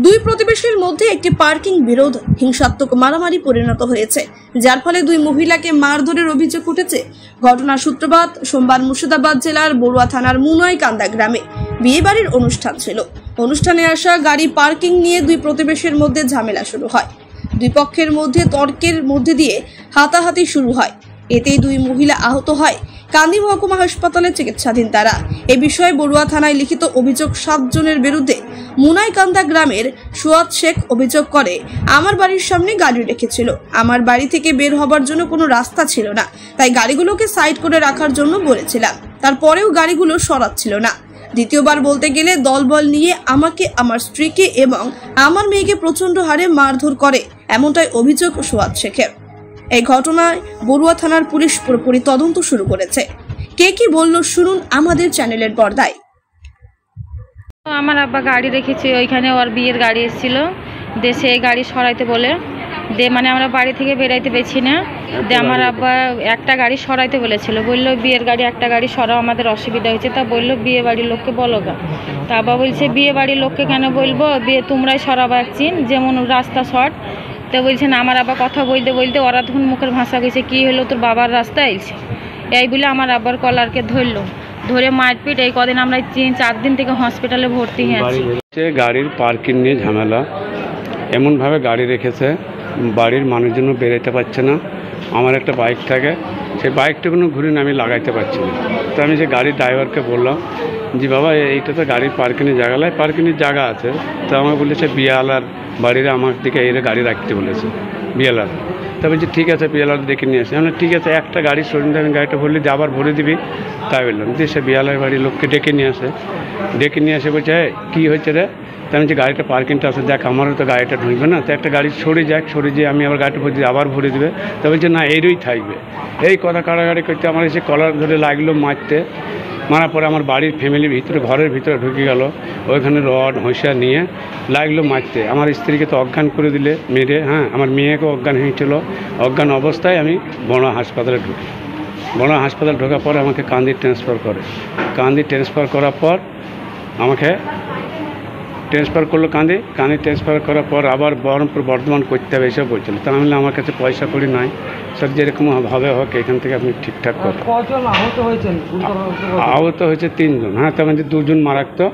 দুই প্রতিবেশীর মধ্যে একটি পার্কিং বিরোধ হিংসাত্মক মারামারি পরিণত হয়েছে, যার ফলে দুই মহিলাকে মারধরের অভিযোগ উঠেছে। ঘটনার সূত্রপাত সোমবার মুর্শিদাবাদ জেলার বড়ুয়া থানার মুনাইকান্দা গ্রামে বিয়েবাড়ির অনুষ্ঠান ছিল। অনুষ্ঠানে আসা গাড়ি পার্কিং নিয়ে দুই প্রতিবেশীর মধ্যে ঝামেলা শুরু হয়। দুই পক্ষের মধ্যে তর্কের মধ্যে দিয়ে হাতাহাতি শুরু হয়। এতেই দুই মহিলা আহত হয়। কান্দি মহকুমা হাসপাতালে চিকিৎসাধীন তারা। এ বিষয়ে বড়ুয়া থানায় লিখিত অভিযোগ 7 জনের বিরুদ্ধে। মুনাইকান্দা গ্রামের সুয়াদ শেখ অভিযোগ করে, আমার বাড়ির সামনে গাড়ি রেখেছিল, আমার বাড়ি থেকে বের হবার জন্য কোনো রাস্তা ছিল না, তাই গাড়িগুলোকে সাইড করে রাখার জন্য বলেছিলাম, তারপরেও গাড়িগুলো সরাচ্ছিল না। দ্বিতীয়বার বলতে গেলে দলবল নিয়ে আমাকে, আমার স্ত্রীকে এবং আমার মেয়েকে প্রচন্ড হারে মারধর করে, এমনটাই অভিযোগ সুয়াদ শেখের। এই ঘটনায় বড়ুয়া থানার পুলিশ পুরোপুরি তদন্ত শুরু করেছে। কে কি বলল শুনুন আমাদের চ্যানেলের পর্দায়। আমার আব্বা গাড়ি রেখেছে, ওইখানে ওর বিয়ের গাড়ি এসেছিল, দেশে এই গাড়ি সরাইতে বলে মানে আমরা বাড়ি থেকে বেরাইতে পেরেছি না, আমার আব্বা একটা গাড়ি সরাইতে বলেছিল, বললো বিয়ের গাড়ি একটা গাড়ি সরাও, আমাদের অসুবিধা হয়েছে। তা বললো বিয়ে বাড়ির লোককে বলো গা। তা আব্বা বলছে বিয়ে বাড়ির লোককে কেন বলবো, বিয়ে তোমরাই সরাবা একদিন, যেমন রাস্তা শর্ট। তো বলছেন আমার আব্বা কথা বলতে বলতে ওরা তখন মুখের ভাষা কইছে, কি হলো তোর বাবার রাস্তা এলছে, এই বলে আমার আব্বার কলারকে ধরলো, ধরে মারপিট। এই কদিন আমরা 3-4 দিন থেকে হসপিটালে ভর্তি হয়ে আছি। গাড়ির পার্কিং নিয়ে ঝামেলা, এমনভাবে গাড়ি রেখেছে বাড়ির মানুষজন বেরোতে পারছে না। আমার একটা বাইক থাকে, সেই বাইকটুকুনো ঘুরে আমি লাগাইতে পারছি না। তো আমি যে গাড়ির ড্রাইভারকে বললাম যে বাবা এইটা তো গাড়ির পার্কিংয়ের জায়গা নয়, পার্কিংয়ের জায়গা আছে। তো আমাকে বলেছে বিয়ালার বাড়ির আমার দিকে এর গাড়ি রাখতে বলেছে বিয়ালার। তা বলছি ঠিক আছে বিয়ালার দেখে নিয়ে আসি। আমরা ঠিক আছে, একটা গাড়ি সরিয়ে আমি গাড়িটা ভরলে যে আবার ভরে দিবি, তাই বললাম। যে সে বিয়ালার বাড়ির লোককে ডেকে নিয়ে আসে বলছে হ্যাঁ কী হয়েছে রে। তো আমি যে গাড়িটা পার্কিংটা আছে, দেখ আমারও তো গাড়িটা ঢুকবে না, তো একটা গাড়ি সরে যেয়ে আমি আবার গাড়িটা ভরে দিয়ে আবার ভরে দেবে। তো বলছে না এরই থাকবে। এই কথা কাড়াকাড়ি করতে আমার এসে কলার ধরে লাগলো মারার পরে আমার বাড়ির ফ্যামিলির ভিতরে ঘরের ভিতরে ঢুকে গেল, ওইখানে রড হইসা নিয়ে লাগলো মারতে। আমার স্ত্রীকে তো অজ্ঞান করে দিলে মেরে, হ্যাঁ আমার মেয়েকে অজ্ঞান হয়েছিল। অজ্ঞান অবস্থায় আমি বড় হাসপাতালে ঢুকি। বড় হাসপাতাল ঢোকার পর আমাকে কান্দি ট্রান্সফার করে। কান্দি ট্রান্সফার করার পর আমাকে ট্রান্সফার করলো কান্দি ট্রান্সফার করার পর আবার বর্ধমান করতে হবে এসব বলছিল। তা আমি আমার কাছে পয়সা করি নাই, স্যার যেরকম ভাবে হোক এখান থেকে আপনি ঠিকঠাক করেন। আহত হয়েছে 3 জন, হ্যাঁ তার মধ্যে 2 জন মারাত্মক,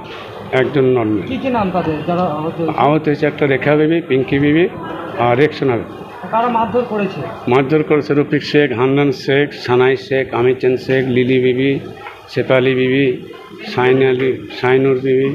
1 জন নর্মাল। আহত হয়েছে একটা রেখা বিবি, পিঙ্কি বিবি আর রেকসোনা বিবি। মারধর করেছে রফিক শেখ, হান্নান শেখ, সানাই শেখ, আমিচান শেখ, লিলি বিবি, শেফালি বিবি, শাইনুর বিবি।